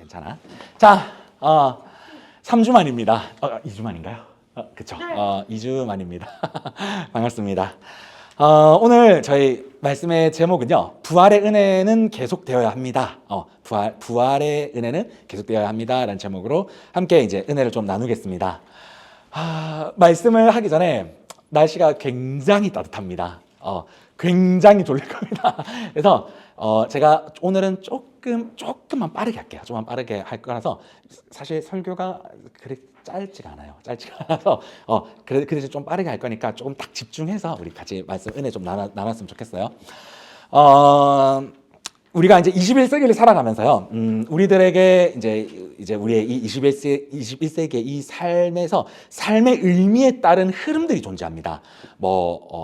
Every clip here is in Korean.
괜찮아. 자, 3주 만입니다. 2주 만인가요? 그쵸. 2주 만입니다. 반갑습니다. 오늘 저희 말씀의 제목은요, 부활의 은혜는 계속되어야 합니다. 부활의 은혜는 계속되어야 합니다. 라는 제목으로 함께 이제 은혜를 좀 나누겠습니다. 말씀을 하기 전에 날씨가 굉장히 따뜻합니다. 굉장히 졸릴 겁니다. 그래서 제가 오늘은 조금만 빠르게 할게요. 조금만 빠르게 할 거라서 사실 설교가 그렇게 짧지가 않아요. 짧지가 않아서 그래서 좀 빠르게 할 거니까 조금 딱 집중해서 우리 같이 말씀 은혜 좀 나눴으면 좋겠어요. 우리가 이제 21세기를 살아가면서요, 우리들에게 이제 우리의 이 21세기의 이 삶에서 삶의 의미에 따른 흐름들이 존재합니다.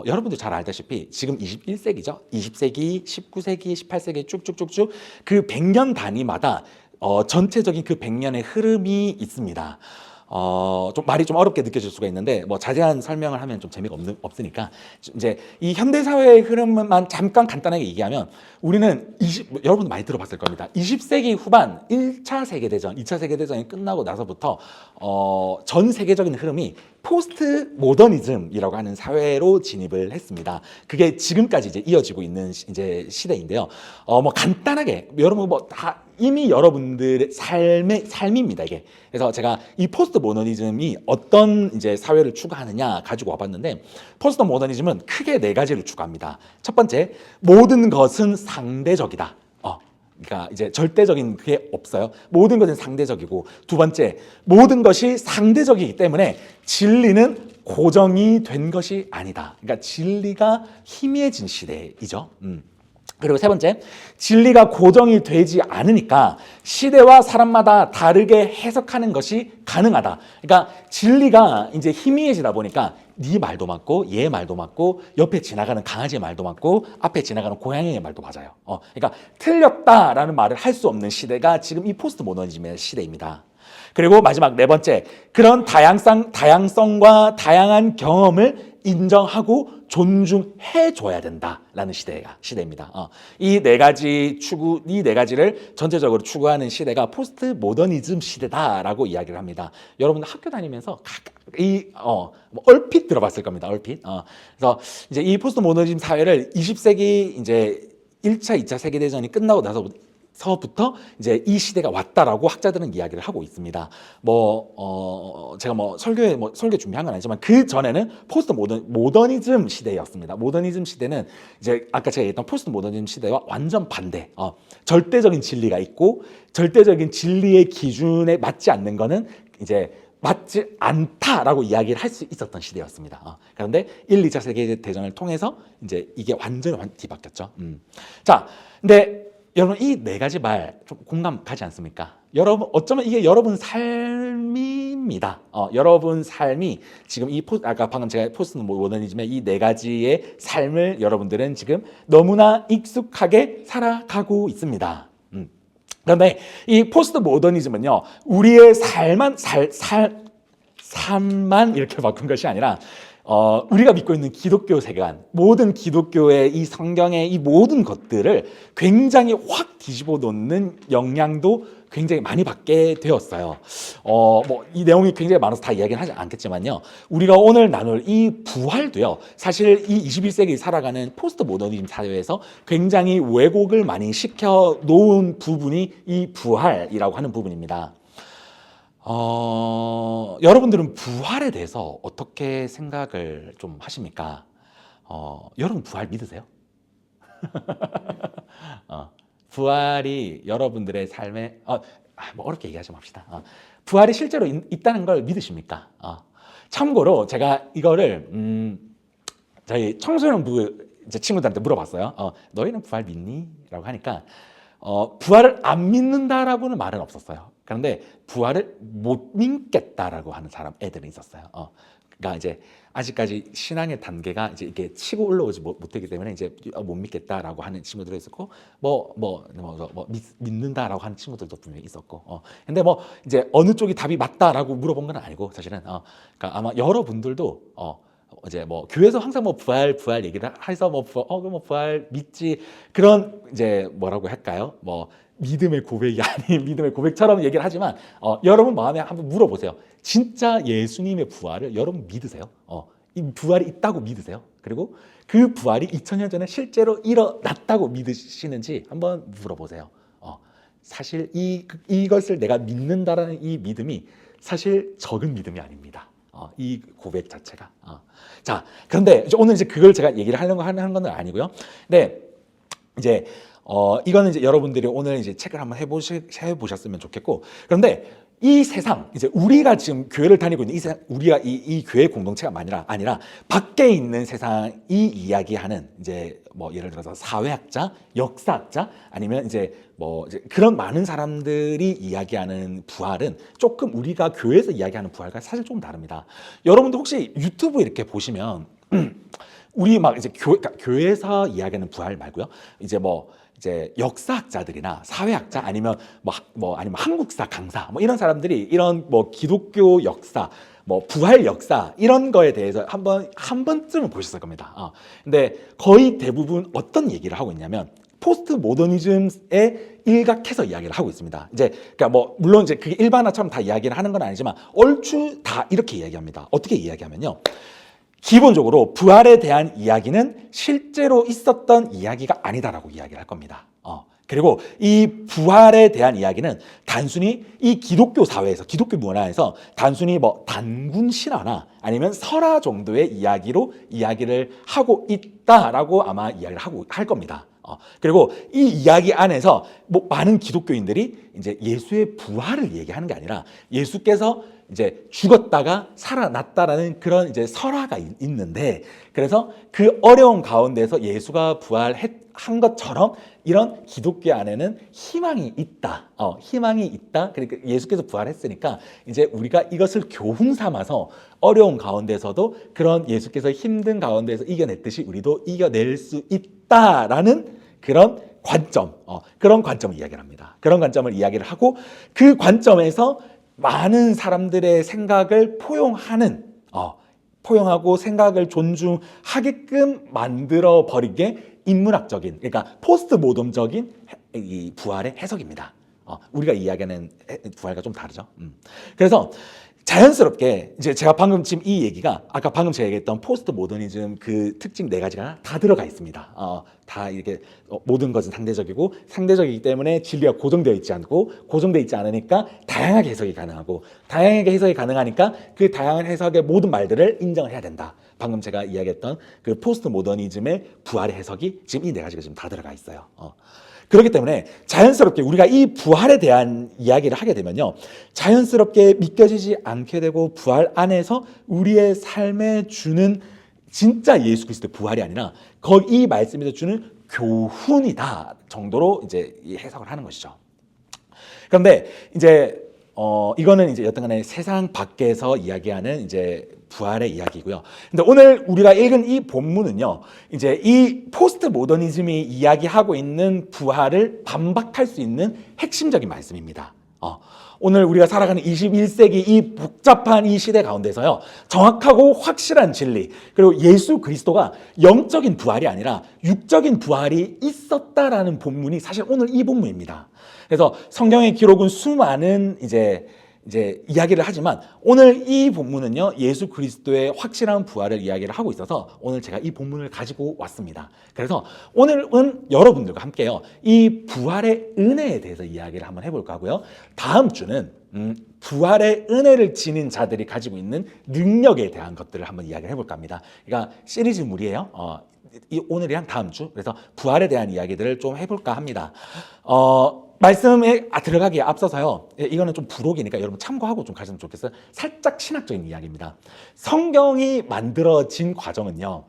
여러분들 잘 알다시피 지금 21세기죠. 20세기, 19세기, 18세기 쭉쭉쭉쭉 그 100년 단위마다 전체적인 그 100년의 흐름이 있습니다. 좀 말이 좀 어렵게 느껴질 수가 있는데 자세한 설명을 하면 좀 재미가 없으니까 이제 이 현대 사회의 흐름만 잠깐 간단하게 얘기하면 우리는 여러분도 많이 들어봤을 겁니다. 20세기 후반 1차 세계대전, 2차 세계대전이 끝나고 나서부터 전 세계적인 흐름이 포스트 모더니즘이라고 하는 사회로 진입을 했습니다. 그게 지금까지 이제 이어지고 있는 이제 시대인데요. 간단하게 여러분 다 이미 여러분들의 삶입니다, 이게. 그래서 제가 이 포스트 모더니즘이 어떤 이제 사회를 추구하느냐 가지고 와봤는데, 포스트 모더니즘은 크게 4가지를 추구합니다. 첫 번째, 모든 것은 상대적이다. 그러니까 이제 절대적인 그게 없어요. 모든 것은 상대적이고, 두 번째, 모든 것이 상대적이기 때문에 진리는 고정이 된 것이 아니다. 그러니까 진리가 희미해진 시대이죠. 그리고 세 번째, 진리가 고정이 되지 않으니까 시대와 사람마다 다르게 해석하는 것이 가능하다. 그러니까 진리가 이제 희미해지다 보니까 네 말도 맞고 얘 말도 맞고 옆에 지나가는 강아지의 말도 맞고 앞에 지나가는 고양이의 말도 맞아요. 그러니까 틀렸다라는 말을 할 수 없는 시대가 지금 이 포스트 모더니즘의 시대입니다. 그리고 마지막 4번째, 그런 다양성과 다양한 경험을 인정하고 존중해 줘야 된다라는 시대입니다. 이 4가지를 전체적으로 추구하는 시대가 포스트 모더니즘 시대다라고 이야기를 합니다. 여러분들 학교 다니면서 얼핏 들어봤을 겁니다. 얼핏. 그래서 이제 이 포스트 모더니즘 사회를 20세기 이제 1차, 2차 세계대전이 끝나고 나서부터 이제 이 시대가 왔다라고 학자들은 이야기를 하고 있습니다. 제가 설교 준비한 건 아니지만 그 전에는 포스트 모더니즘 시대였습니다. 모더니즘 시대는 이제 아까 제가 얘기했던 포스트 모더니즘 시대와 완전 반대. 절대적인 진리가 있고 절대적인 진리의 기준에 맞지 않는 거는 이제 맞지 않다라고 이야기를 할 수 있었던 시대였습니다. 그런데 1, 2차 세계대전을 통해서 이제 이게 완전히 뒤바뀌었죠. 자, 근데 여러분 이 4가지 말 좀 공감 가지 않습니까? 여러분 어쩌면 이게 여러분 삶입니다. 여러분 삶이 지금 아까 방금 제가 포스트 모더니즘의 이 4가지의 삶을 여러분들은 지금 너무나 익숙하게 살아가고 있습니다. 그런데 이 포스트 모더니즘은요, 우리의 삶만 이렇게 바꾼 것이 아니라 우리가 믿고 있는 기독교 세계관, 모든 기독교의 이 성경의 이 모든 것들을 굉장히 확 뒤집어 놓는 영향도 굉장히 많이 받게 되었어요. 이 내용이 굉장히 많아서 다 이야기는 하지 않겠지만요. 우리가 오늘 나눌 이 부활도요, 사실 이 21세기 살아가는 포스트 모더니즘 사회에서 굉장히 왜곡을 많이 시켜 놓은 부분이 이 부활이라고 하는 부분입니다. 여러분들은 부활에 대해서 어떻게 생각을 좀 하십니까? 여러분 부활 믿으세요? 부활이 여러분들의 삶에 어렵게 얘기하지 맙시다. 부활이 실제로 있다는 걸 믿으십니까? 참고로 제가 이거를 저희 청소년부 이제 친구들한테 물어봤어요. 너희는 부활 믿니? 라고 하니까 부활을 안 믿는다라고는 말은 없었어요. 그런데 부활을 못 믿겠다라고 하는 애들은 있었어요. 그러니까 이제 아직까지 신앙의 단계가 이제 이게 치고 올라오지 못하기 때문에 이제 못 믿겠다라고 하는 친구들도 있었고, 믿는다라고 하는 친구들도 분명히 있었고, 근데 이제 어느 쪽이 답이 맞다라고 물어본 건 아니고 사실은, 그러니까 아마 여러분들도 이제 교회에서 항상 부활 얘기를 해서 부활 믿지, 그런 이제 뭐라고 할까요? 믿음의 고백이 아닌 믿음의 고백처럼 얘기를 하지만 여러분 마음에 한번 물어보세요. 진짜 예수님의 부활을 여러분 믿으세요? 이 부활이 있다고 믿으세요? 그리고 그 부활이 2000년 전에 실제로 일어났다고 믿으시는지 한번 물어보세요. 사실 이것을 내가 믿는다라는 이 믿음이 사실 적은 믿음이 아닙니다. 이 고백 자체가. 자, 그런데 오늘 이제 그걸 제가 얘기를 하려고 하는 건 아니고요. 네, 이제 이거는 이제 여러분들이 오늘 이제 책을 한번 해보셨으면 좋겠고, 그런데 이 세상, 이제 우리가 지금 교회를 다니고 있는 이 세상, 우리가 이 교회 공동체가 아니라 밖에 있는 세상이 이야기하는 이제 뭐 예를 들어서 사회학자, 역사학자, 아니면 이제 뭐 이제 그런 많은 사람들이 이야기하는 부활은 조금 우리가 교회에서 이야기하는 부활과 사실 조금 다릅니다. 여러분도 혹시 유튜브 이렇게 보시면 우리 막 이제 교회에서 이야기하는 부활 말고요. 이제 역사학자들이나 사회학자 아니면 아니면 한국사 강사 이런 사람들이 이런 기독교 역사 부활 역사 이런 거에 대해서 한 번쯤은 보셨을 겁니다. 근데 거의 대부분 어떤 얘기를 하고 있냐면 포스트 모더니즘에 일각해서 이야기를 하고 있습니다. 이제 그러니까 물론 이제 그게 일반화처럼 다 이야기를 하는 건 아니지만 얼추 다 이렇게 이야기합니다. 어떻게 이야기하면요. 기본적으로 부활에 대한 이야기는 실제로 있었던 이야기가 아니다라고 이야기를 할 겁니다. 그리고 이 부활에 대한 이야기는 단순히 이 기독교 사회에서, 기독교 문화에서 단순히 단군 실화나 아니면 설화 정도의 이야기로 이야기를 하고 있다라고 아마 이야기를 할 겁니다. 그리고 이 이야기 안에서 많은 기독교인들이 이제 예수의 부활을 얘기하는 게 아니라 예수께서 이제 죽었다가 살아났다라는 그런 이제 설화가 있는데, 그래서 그 어려운 가운데서 예수가 부활한 것처럼 이런 기독교 안에는 희망이 있다. 희망이 있다. 그러니까 예수께서 부활했으니까 이제 우리가 이것을 교훈 삼아서 어려운 가운데서도 그런 예수께서 힘든 가운데서 이겨냈듯이 우리도 이겨낼 수 있다라는 그런 관점, 그런 관점을 이야기를 합니다. 그런 관점을 이야기를 하고 그 관점에서 많은 사람들의 생각을 포용하고 생각을 존중하게끔 만들어 버리게 인문학적인, 그러니까 포스트 모덤적인 이 부활의 해석입니다. 우리가 이야기하는 부활과 좀 다르죠. 그래서 자연스럽게 이제 제가 방금 지금 이 얘기가 아까 방금 제가 얘기했던 포스트 모더니즘 그 특징 4가지가 다 들어가 있습니다. 다 이렇게 모든 것은 상대적이고 상대적이기 때문에 진리가 고정되어 있지 않고 고정되어 있지 않으니까 다양하게 해석이 가능하고 다양하게 해석이 가능하니까 그 다양한 해석의 모든 말들을 인정을 해야 된다. 방금 제가 이야기했던 그 포스트 모더니즘의 부활의 해석이 지금 이 4가지가 지금 다 들어가 있어요. 그렇기 때문에 자연스럽게 우리가 이 부활에 대한 이야기를 하게 되면요, 자연스럽게 믿겨지지 않게 되고 부활 안에서 우리의 삶에 주는 진짜 예수 그리스도의 부활이 아니라 이 말씀에서 주는 교훈이다 정도로 이제 해석을 하는 것이죠. 그런데 이제 이거는 이제 여튼간에 세상 밖에서 이야기하는 이제 부활의 이야기고요. 근데 오늘 우리가 읽은 이 본문은요, 이제 이 포스트 모더니즘이 이야기하고 있는 부활을 반박할 수 있는 핵심적인 말씀입니다. 오늘 우리가 살아가는 21세기 이 복잡한 이 시대 가운데서요, 정확하고 확실한 진리, 그리고 예수 그리스도가 영적인 부활이 아니라 육적인 부활이 있었다라는 본문이 사실 오늘 이 본문입니다. 그래서 성경의 기록은 수많은 이제 이야기를 하지만 오늘 이 본문은요, 예수 그리스도의 확실한 부활을 이야기를 하고 있어서 오늘 제가 이 본문을 가지고 왔습니다. 그래서 오늘은 여러분들과 함께요, 이 부활의 은혜에 대해서 이야기를 한번 해볼까 하고요. 다음 주는 부활의 은혜를 지닌 자들이 가지고 있는 능력에 대한 것들을 한번 이야기를 해볼까 합니다. 그러니까 시리즈물이에요. 오늘이랑 다음 주. 그래서 부활에 대한 이야기들을 좀 해볼까 합니다. 말씀에 들어가기에 앞서서요, 이거는 좀 부록이니까 여러분 참고하고 좀 가시면 좋겠어요. 살짝 신학적인 이야기입니다. 성경이 만들어진 과정은요,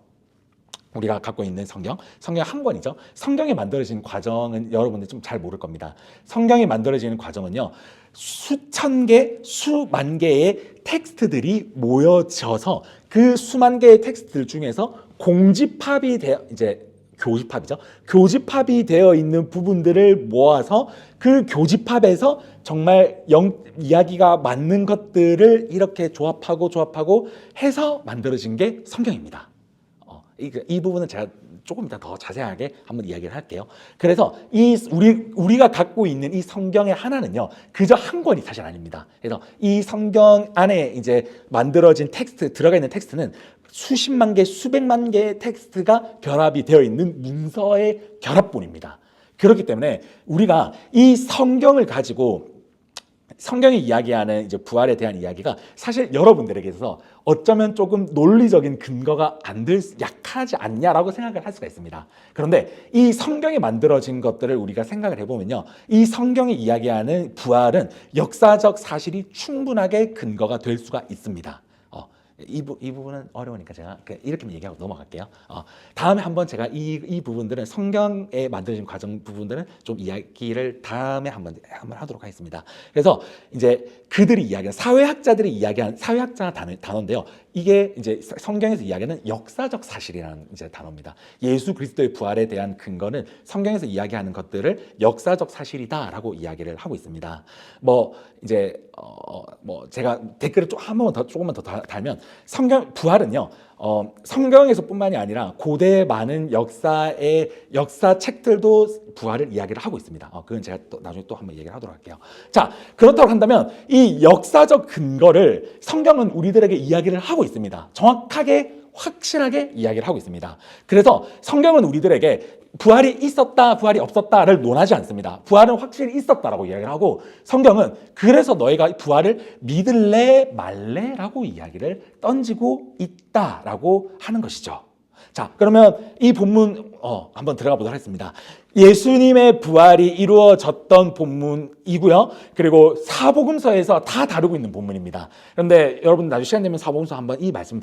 우리가 갖고 있는 성경 한 권이죠. 성경이 만들어진 과정은 여러분들 좀 잘 모를 겁니다. 성경이 만들어지는 과정은요, 수천 개, 수만 개의 텍스트들이 모여져서 그 수만 개의 텍스트들 중에서 공집합이 되어 이제 교집합이죠. 교집합이 되어 있는 부분들을 모아서 그 교집합에서 정말 이야기가 맞는 것들을 이렇게 조합하고 해서 만들어진 게 성경입니다. 이 부분은 제가 조금 이따 더 자세하게 한번 이야기를 할게요. 그래서 우리가 갖고 있는 이 성경의 하나는요, 그저 한 권이 사실 아닙니다. 그래서 이 성경 안에 이제 만들어진 텍스트, 들어가 있는 텍스트는 수십만 개, 수백만 개의 텍스트가 결합이 되어 있는 문서의 결합본입니다. 그렇기 때문에 우리가 이 성경을 가지고 성경이 이야기하는 이제 부활에 대한 이야기가 사실 여러분들에게 있어서 어쩌면 조금 논리적인 근거가 약하지 않냐라고 생각을 할 수가 있습니다. 그런데 이 성경이 만들어진 것들을 우리가 생각을 해보면요, 이 성경이 이야기하는 부활은 역사적 사실이 충분하게 근거가 될 수가 있습니다. 이 부분은 어려우니까 제가 이렇게만 얘기하고 넘어갈게요. 다음에 한번 제가 이 부분들은 성경에 만들어진 과정 부분들은 좀 이야기를 다음에 한번 하도록 하겠습니다. 그래서 이제 그들이 이야기한 사회학자들이 이야기한 사회학자 단어인데요. 이게 이제 성경에서 이야기하는 역사적 사실이라는 이제 단어입니다. 예수 그리스도의 부활에 대한 근거는 성경에서 이야기하는 것들을 역사적 사실이다라고 이야기를 하고 있습니다. 제가 댓글을 조금만 더 달면 부활은요, 성경에서뿐만이 아니라 고대의 많은 역사 책들도 부활을 이야기를 하고 있습니다. 그건 제가 나중에 또 한번 얘기를 하도록 할게요. 자, 그렇다고 한다면 이 역사적 근거를 성경은 우리들에게 이야기를 하고 있습니다. 정확하게 확실하게 이야기를 하고 있습니다. 그래서 성경은 우리들에게 부활이 있었다, 부활이 없었다를 논하지 않습니다. 부활은 확실히 있었다라고 이야기를 하고, 성경은 그래서 너희가 부활을 믿을래 말래라고 이야기를 던지고 있다라고 하는 것이죠. 자, 그러면 이 본문 한번 들어가 보도록 하겠습니다. 예수님의 부활이 이루어졌던 본문이고요. 그리고 사복음서에서 다 다루고 있는 본문입니다. 그런데 여러분 나중에 시간 되면 사복음서 한번 이 말씀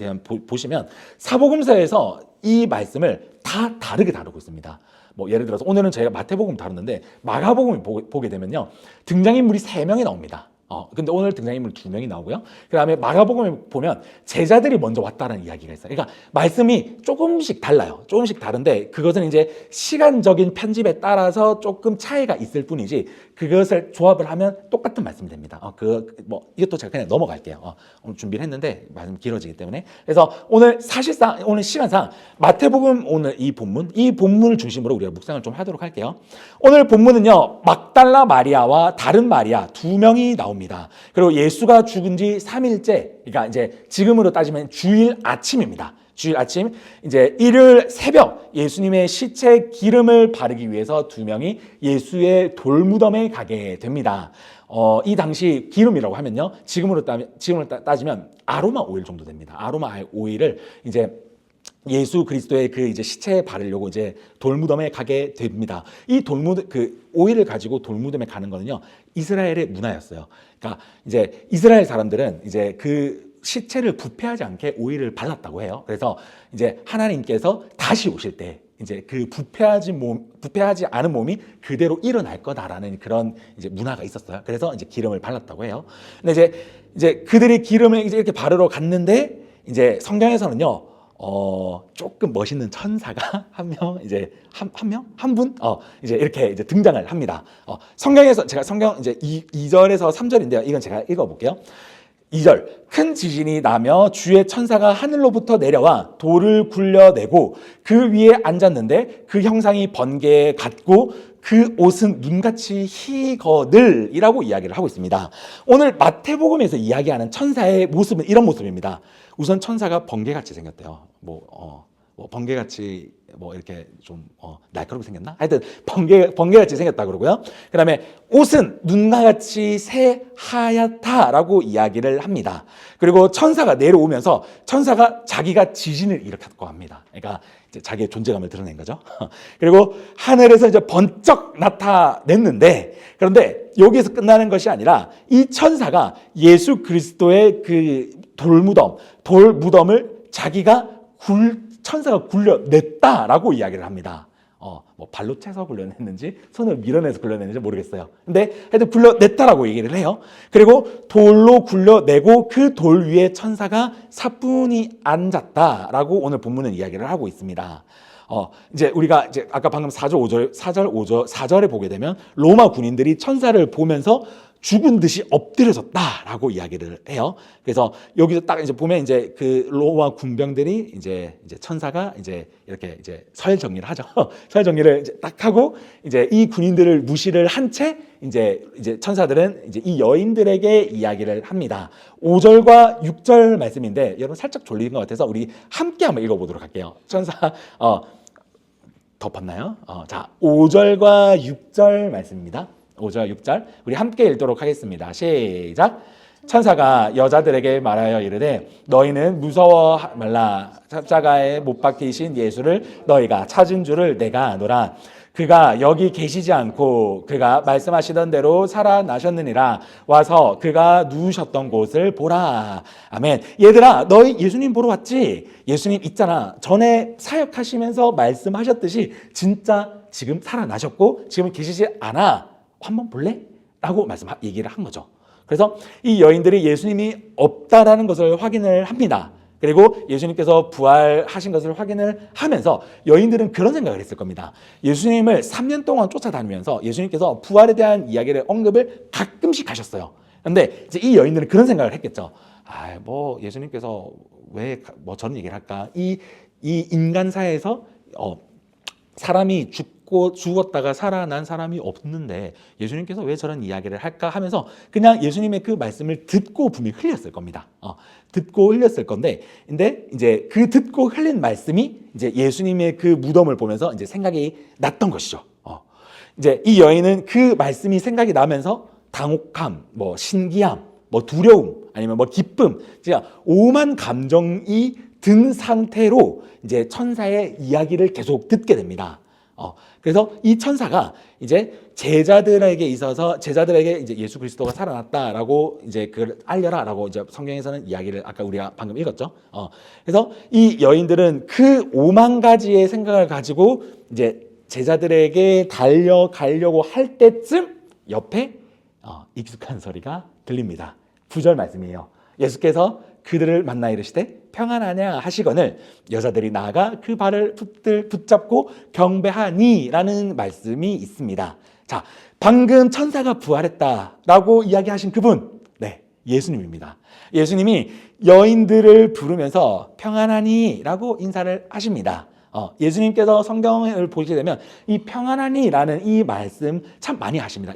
보시면 사복음서에서 이 말씀을 다 다르게 다루고 있습니다. 예를 들어서 오늘은 저희가 마태복음 다루는데 마가복음을 보게 되면요, 등장인물이 3명이 나옵니다. 근데 오늘 등장인물 2명이 나오고요. 그 다음에 마가복음에 보면 제자들이 먼저 왔다는 이야기가 있어요. 그러니까 말씀이 조금씩 달라요. 조금씩 다른데 그것은 이제 시간적인 편집에 따라서 조금 차이가 있을 뿐이지 그것을 조합을 하면 똑같은 말씀이 됩니다. 이것도 제가 그냥 넘어갈게요. 오늘 준비를 했는데 말씀 길어지기 때문에. 그래서 오늘 시간상 마태복음 오늘 이 본문을 중심으로 우리가 묵상을 좀 하도록 할게요. 오늘 본문은요, 막달라 마리아와 다른 마리아 2명이 나옵니다. 그리고 예수가 죽은 지 3일째, 그러니까 이제 지금으로 따지면 주일 아침입니다. 주일 아침, 이제 일요일 새벽 예수님의 시체 기름을 바르기 위해서 2명이 예수의 돌무덤에 가게 됩니다. 이 당시 기름이라고 하면요, 지금으로 따지면 아로마 오일 정도 됩니다. 아로마 오일을 이제 예수 그리스도의 그 이제 시체에 바르려고 이제 돌무덤에 가게 됩니다. 이 오일을 가지고 돌무덤에 가는 거는요, 이스라엘의 문화였어요. 그러니까 이제 이스라엘 사람들은 이제 그 시체를 부패하지 않게 오일을 발랐다고 해요. 그래서 이제 하나님께서 다시 오실 때 이제 그 부패하지 않은 몸이 그대로 일어날 거다라는 그런 이제 문화가 있었어요. 그래서 이제 기름을 발랐다고 해요. 근데 이제 그들이 기름을 이제 이렇게 바르러 갔는데, 이제 성경에서는요, 조금 멋있는 천사가 한 분 이제 이렇게 이제 등장을 합니다. 성경에서 제가 이제 2절에서 3절인데요. 이건 제가 읽어볼게요. 2절, 큰 지진이 나며 주의 천사가 하늘로부터 내려와 돌을 굴려내고 그 위에 앉았는데 그 형상이 번개에 같고 그 옷은 눈같이 희거늘이라고 이야기를 하고 있습니다. 오늘 마태복음에서 이야기하는 천사의 모습은 이런 모습입니다. 우선 천사가 번개같이 생겼대요. 번개같이 이렇게 좀 날카롭게 생겼나? 하여튼 번개같이 생겼다 그러고요. 그 다음에 옷은 눈과 같이 새하얗다라고 이야기를 합니다. 그리고 천사가 내려오면서 천사가 자기가 지진을 일으켰다고 합니다. 그러니까 이제 자기의 존재감을 드러낸 거죠. 그리고 하늘에서 이제 번쩍 나타냈는데, 그런데 여기서 끝나는 것이 아니라 이 천사가 예수 그리스도의 그 돌무덤을 천사가 굴려냈다라고 이야기를 합니다. 발로 채서 굴려냈는지 손을 밀어내서 굴려냈는지 모르겠어요. 근데 하여튼 굴려냈다라고 얘기를 해요. 그리고 돌로 굴려내고 그 돌 위에 천사가 사뿐히 앉았다라고 오늘 본문은 이야기를 하고 있습니다. 이제 우리가 아까 방금 4절에 보게 되면 로마 군인들이 천사를 보면서 죽은 듯이 엎드려졌다라고 이야기를 해요. 그래서 여기서 딱 이제 보면 이제 그 로마 군병들이 이제 천사가 이제 이렇게 이제 서열 정리를 하죠. 서열 정리를 이제 딱 하고 이제 이 군인들을 무시를 한 채 이제 천사들은 이제 이 여인들에게 이야기를 합니다. 5절과 6절 말씀인데 여러분 살짝 졸린 것 같아서 우리 함께 한번 읽어보도록 할게요. 천사 덮었나요? 자, 5절과 6절 말씀입니다. 5절, 6절 우리 함께 읽도록 하겠습니다. 시작. 천사가 여자들에게 말하여 이르되 너희는 무서워 말라. 십자가에 못 박히신 예수를 너희가 찾은 줄을 내가 아노라. 그가 여기 계시지 않고 그가 말씀하시던 대로 살아나셨느니라. 와서 그가 누우셨던 곳을 보라. 아멘. 얘들아, 너희 예수님 보러 왔지? 예수님 있잖아. 전에 사역하시면서 말씀하셨듯이 진짜 지금 살아나셨고 지금 계시지 않아. 한번 볼래? 라고 얘기를 한 거죠. 그래서 이 여인들이 예수님이 없다라는 것을 확인을 합니다. 그리고 예수님께서 부활하신 것을 확인을 하면서 여인들은 그런 생각을 했을 겁니다. 예수님을 3년 동안 쫓아다니면서 예수님께서 부활에 대한 이야기를 언급을 가끔씩 하셨어요. 그런데 이제 이 여인들은 그런 생각을 했겠죠. 뭐 예수님께서 왜 뭐 저런 얘기를 할까? 이 인간사에서 사람이 죽었다가 살아난 사람이 없는데 예수님께서 왜 저런 이야기를 할까 하면서 그냥 예수님의 그 말씀을 듣고 분명히 흘렸을 겁니다. 듣고 흘렸을 건데, 근데 이제 그 듣고 흘린 말씀이 이제 예수님의 그 무덤을 보면서 이제 생각이 났던 것이죠. 이제 이 여인은 그 말씀이 생각이 나면서 당혹함, 뭐 신기함, 뭐 두려움, 아니면 뭐 기쁨, 진짜 오만 감정이 든 상태로 이제 천사의 이야기를 계속 듣게 됩니다. 그래서 이 천사가 이제 제자들에게 이제 예수 그리스도가 살아났다라고 이제 그걸 알려라라고 이제 성경에서는 이야기를 아까 우리가 방금 읽었죠. 그래서 이 여인들은 그 5만 가지의 생각을 가지고 이제 제자들에게 달려가려고 할 때쯤 옆에 익숙한 소리가 들립니다. 9절 말씀이에요. 예수께서 그들을 만나 이르시되 평안하냐 하시거늘 여자들이 나아가 그 발을 붙잡고 경배하니라는 말씀이 있습니다. 자, 방금 천사가 부활했다라고 이야기하신 그분, 네, 예수님입니다. 예수님이 여인들을 부르면서 평안하니라고 인사를 하십니다. 예수님께서 성경을 보시게 되면 이 평안하니라는 이 말씀 참 많이 하십니다.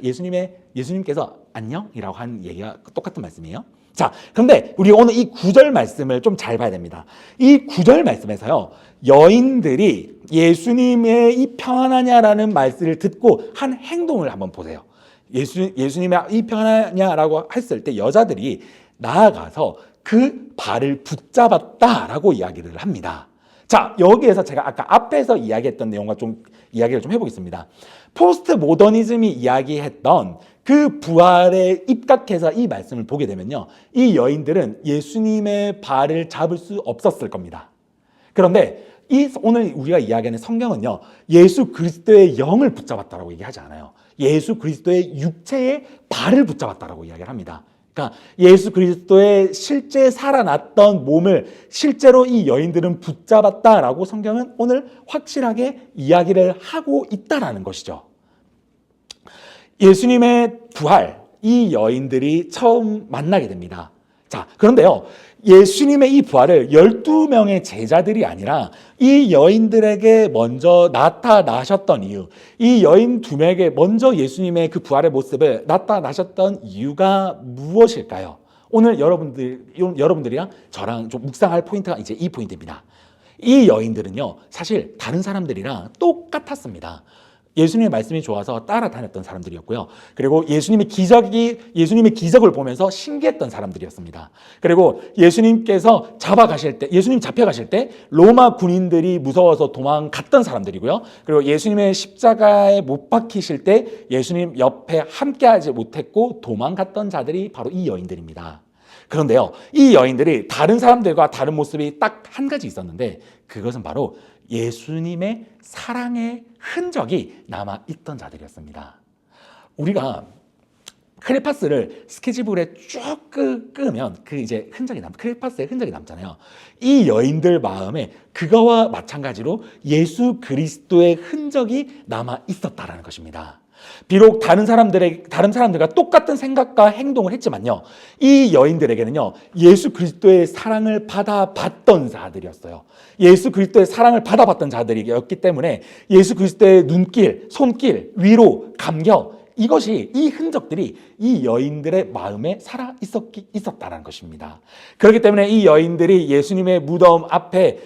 예수님께서 안녕이라고 한 얘기가 똑같은 말씀이에요. 자, 그런데 우리 오늘 이 9절 말씀을 좀 잘 봐야 됩니다. 이 9절 말씀에서요, 여인들이 예수님의 이 평안하냐라는 말씀을 듣고 한 행동을 한번 보세요. 예수님의 이 평안하냐라고 했을 때 여자들이 나아가서 그 발을 붙잡았다라고 이야기를 합니다. 자, 여기에서 제가 아까 앞에서 이야기했던 내용과 좀 이야기를 좀 해보겠습니다. 포스트 모더니즘이 이야기했던 그 부활에 입각해서 이 말씀을 보게 되면요, 이 여인들은 예수님의 발을 잡을 수 없었을 겁니다. 그런데 오늘 우리가 이야기하는 성경은요, 예수 그리스도의 영을 붙잡았다라고 얘기하지 않아요. 예수 그리스도의 육체의 발을 붙잡았다라고 이야기를 합니다. 그러니까 예수 그리스도의 실제 살아났던 몸을 실제로 이 여인들은 붙잡았다라고 성경은 오늘 확실하게 이야기를 하고 있다라는 것이죠. 예수님의 부활, 이 여인들이 처음 만나게 됩니다. 자, 그런데요, 예수님의 이 부활을 12명의 제자들이 아니라 이 여인들에게 먼저 나타나셨던 이유, 이 여인 2명에게 먼저 예수님의 그 부활의 모습을 나타나셨던 이유가 무엇일까요? 오늘 여러분들이랑 저랑 좀 묵상할 포인트가 이제 이 포인트입니다. 이 여인들은요, 사실 다른 사람들이랑 똑같았습니다. 예수님의 말씀이 좋아서 따라다녔던 사람들이었고요. 그리고 예수님의 기적을 보면서 신기했던 사람들이었습니다. 그리고 예수님 잡혀가실 때 로마 군인들이 무서워서 도망갔던 사람들이고요. 그리고 예수님의 십자가에 못 박히실 때 예수님 옆에 함께하지 못했고 도망갔던 자들이 바로 이 여인들입니다. 그런데요, 이 여인들이 다른 사람들과 다른 모습이 딱 한 가지 있었는데 그것은 바로 예수님의 사랑의 흔적이 남아있던 자들이었습니다. 우리가 크레파스를 스케치북에 쭉 끄면 그 이제 흔적이 크레파스의 흔적이 남잖아요. 이 여인들 마음에 그거와 마찬가지로 예수 그리스도의 흔적이 남아 있었다라는 것입니다. 비록 다른 사람들과 똑같은 생각과 행동을 했지만요, 이 여인들에게는요, 예수 그리스도의 사랑을 받아봤던 자들이었어요. 예수 그리스도의 사랑을 받아봤던 자들이었기 때문에 예수 그리스도의 눈길, 손길, 위로, 감격, 이것이, 이 흔적들이 이 여인들의 마음에 살아 있었다는 것입니다. 그렇기 때문에 이 여인들이 예수님의 무덤 앞에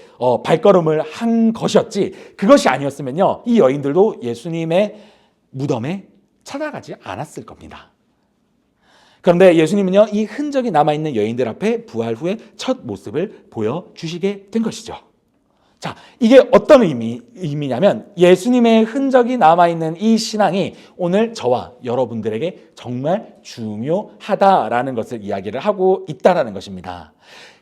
발걸음을 한 것이었지, 그것이 아니었으면요, 이 여인들도 예수님의 무덤에 찾아가지 않았을 겁니다. 그런데 예수님은요, 이 흔적이 남아있는 여인들 앞에 부활 후에 첫 모습을 보여주시게 된 것이죠. 자, 이게 어떤 의미냐면, 예수님의 흔적이 남아있는 이 신앙이 오늘 저와 여러분들에게 정말 중요하다라는 것을 이야기를 하고 있다는 것입니다.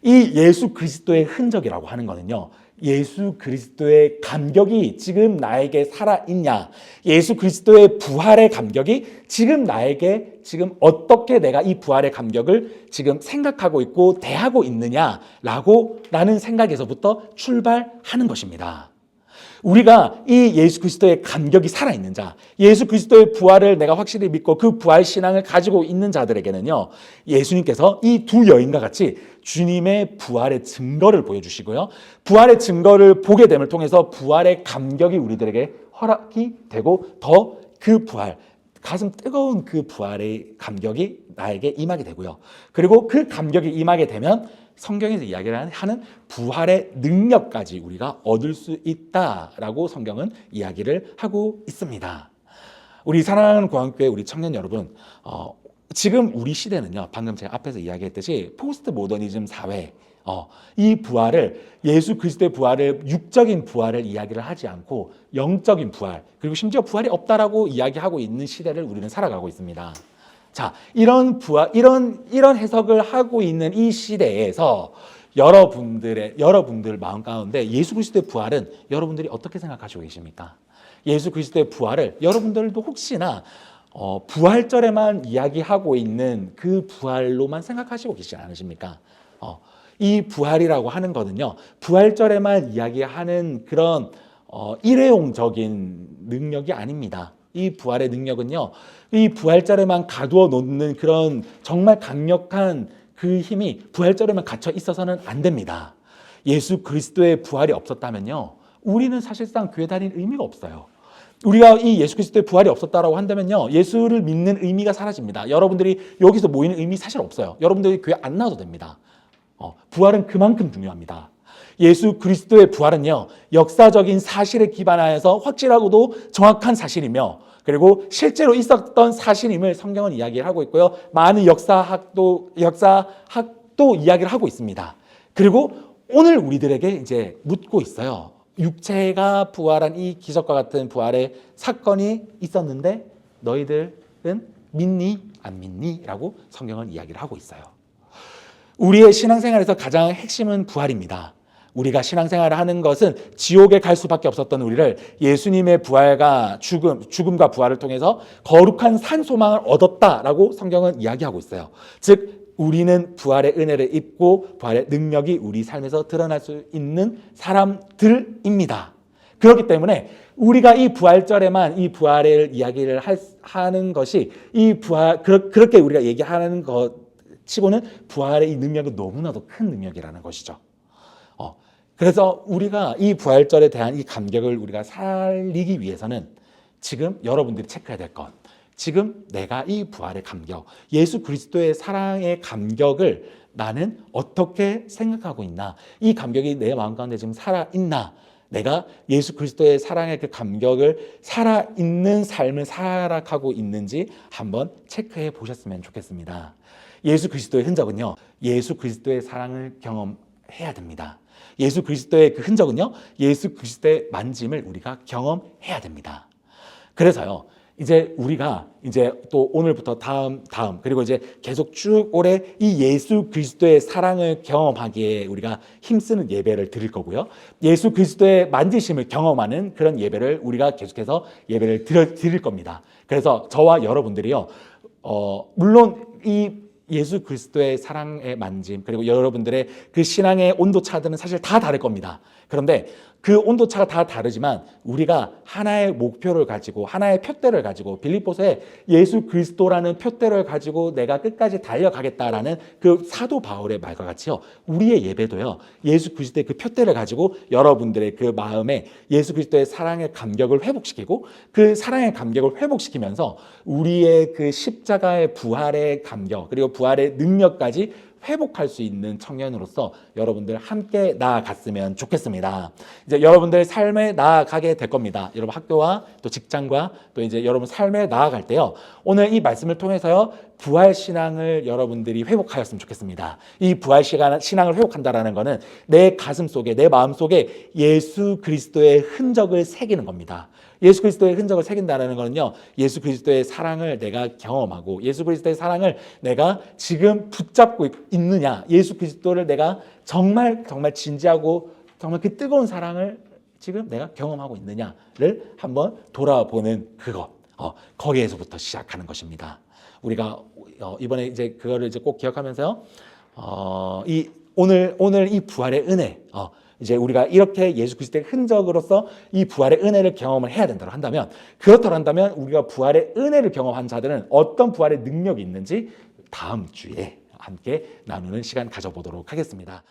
이 예수 그리스도의 흔적이라고 하는 것은요, 예수 그리스도의 감격이 지금 나에게 살아있냐, 예수 그리스도의 부활의 감격이 지금 나에게 지금 어떻게 내가 이 부활의 감격을 지금 생각하고 있고 대하고 있느냐라는 생각에서부터 출발하는 것입니다. 우리가 이 예수 그리스도의 감격이 살아있는 자, 예수 그리스도의 부활을 내가 확실히 믿고 그 부활 신앙을 가지고 있는 자들에게는요, 예수님께서 이 두 여인과 같이 주님의 부활의 증거를 보여주시고요, 부활의 증거를 보게 됨을 통해서 부활의 감격이 우리들에게 허락이 되고 더 그 부활, 가슴 뜨거운 그 부활의 감격이 나에게 임하게 되고요, 그리고 그 감격이 임하게 되면 성경에서 이야기를 하는 부활의 능력까지 우리가 얻을 수 있다라고 성경은 이야기를 하고 있습니다. 우리 사랑하는 고향교회 우리 청년 여러분, 지금 우리 시대는요, 방금 제가 앞에서 이야기했듯이 포스트 모더니즘 사회, 이 부활을, 예수 그리스도의 부활을, 육적인 부활을 이야기를 하지 않고 영적인 부활, 그리고 심지어 부활이 없다라고 이야기하고 있는 시대를 우리는 살아가고 있습니다. 자, 이런 해석을 하고 있는 이 시대에서 여러분들 마음 가운데 예수 그리스도의 부활은 여러분들이 어떻게 생각하시고 계십니까? 예수 그리스도의 부활을 여러분들도 혹시나 부활절에만 이야기하고 있는 그 부활로만 생각하시고 계시지 않으십니까? 이 부활이라고 하는 거는요, 부활절에만 이야기하는 그런 일회용적인 능력이 아닙니다. 이 부활의 능력은요, 이 부활절에만 가두어 놓는 그런 정말 강력한 그 힘이 부활절에만 갇혀 있어서는 안 됩니다. 예수 그리스도의 부활이 없었다면요, 우리는 사실상 교회 다닐 의미가 없어요. 우리가 이 예수 그리스도의 부활이 없었다라고 한다면요, 예수를 믿는 의미가 사라집니다. 여러분들이 여기서 모이는 의미 사실 없어요. 여러분들이 교회 안 나와도 됩니다. 부활은 그만큼 중요합니다. 예수 그리스도의 부활은요, 역사적인 사실에 기반하여서 확실하고도 정확한 사실이며, 그리고 실제로 있었던 사실임을 성경은 이야기를 하고 있고요, 많은 역사학도 이야기를 하고 있습니다. 그리고 오늘 우리들에게 이제 묻고 있어요. 육체가 부활한 이 기적과 같은 부활의 사건이 있었는데 너희들은 믿니? 안 믿니? 라고 성경은 이야기를 하고 있어요. 우리의 신앙생활에서 가장 핵심은 부활입니다. 우리가 신앙생활을 하는 것은 지옥에 갈 수밖에 없었던 우리를 예수님의 부활과 죽음과 부활을 통해서 거룩한 산 소망을 얻었다라고 성경은 이야기하고 있어요. 즉, 우리는 부활의 은혜를 입고 부활의 능력이 우리 삶에서 드러날 수 있는 사람들입니다. 그렇기 때문에 우리가 이 부활절에만 이 부활을 이야기를 하는 것이, 이 부활, 그렇게 우리가 얘기하는 것 치고는 부활의 이 능력은 너무나도 큰 능력이라는 것이죠. 그래서 우리가 이 부활절에 대한 이 감격을 우리가 살리기 위해서는 지금 여러분들이 체크해야 될 것, 지금 내가 이 부활의 감격, 예수 그리스도의 사랑의 감격을 나는 어떻게 생각하고 있나, 이 감격이 내 마음 가운데 지금 살아있나, 내가 예수 그리스도의 사랑의 그 감격을 살아있는 삶을 살아가고 있는지 한번 체크해 보셨으면 좋겠습니다. 예수 그리스도의 흔적은요, 예수 그리스도의 사랑을 경험해야 됩니다. 예수 그리스도의 그 흔적은요, 예수 그리스도의 만짐을 우리가 경험해야 됩니다. 그래서요, 이제 우리가 이제 또 오늘부터 다음 그리고 이제 계속 쭉 올해 이 예수 그리스도의 사랑을 경험하기에 우리가 힘쓰는 예배를 드릴 거고요, 예수 그리스도의 만지심을 경험하는 그런 예배를 우리가 계속해서 예배를 드릴 겁니다. 그래서 저와 여러분들이요, 물론 이 예수 그리스도의 사랑의 만짐 그리고 여러분들의 그 신앙의 온도차들은 사실 다 다를 겁니다. 그런데 그 온도차가 다 다르지만 우리가 하나의 목표를 가지고 하나의 표대를 가지고 빌립보서에 예수 그리스도라는 표대를 가지고 내가 끝까지 달려가겠다라는 그 사도 바울의 말과 같이요. 우리의 예배도요. 예수 그리스도의 그 표대를 가지고 여러분들의 그 마음에 예수 그리스도의 사랑의 감격을 회복시키고 그 사랑의 감격을 회복시키면서 우리의 그 십자가의 부활의 감격 그리고 부활의 능력까지 회복할 수 있는 청년으로서 여러분들 함께 나아갔으면 좋겠습니다. 이제 여러분들 삶에 나아가게 될 겁니다. 여러분 학교와 또 직장과 또 이제 여러분 삶에 나아갈 때요. 오늘 이 말씀을 통해서요. 부활 신앙을 여러분들이 회복하였으면 좋겠습니다. 이 부활 신앙을 회복한다라는 것은 내 가슴 속에 내 마음 속에 예수 그리스도의 흔적을 새기는 겁니다. 예수 그리스도의 흔적을 새긴다는 것은요. 예수 그리스도의 사랑을 내가 경험하고 예수 그리스도의 사랑을 내가 지금 붙잡고 있느냐. 예수 그리스도를 내가 정말 진지하고 정말 그 뜨거운 사랑을 지금 내가 경험하고 있느냐를 한번 돌아보는 그것. 거기에서부터 시작하는 것입니다. 우리가 이번에 이제 그거를 이제 꼭 기억하면서요. 오늘 이 부활의 은혜. 이제 우리가 이렇게 예수 그리스도의 흔적으로서 이 부활의 은혜를 경험을 해야 된다고 한다면 그렇다면 우리가 부활의 은혜를 경험한 자들은 어떤 부활의 능력이 있는지 다음 주에 함께 나누는 시간 가져보도록 하겠습니다.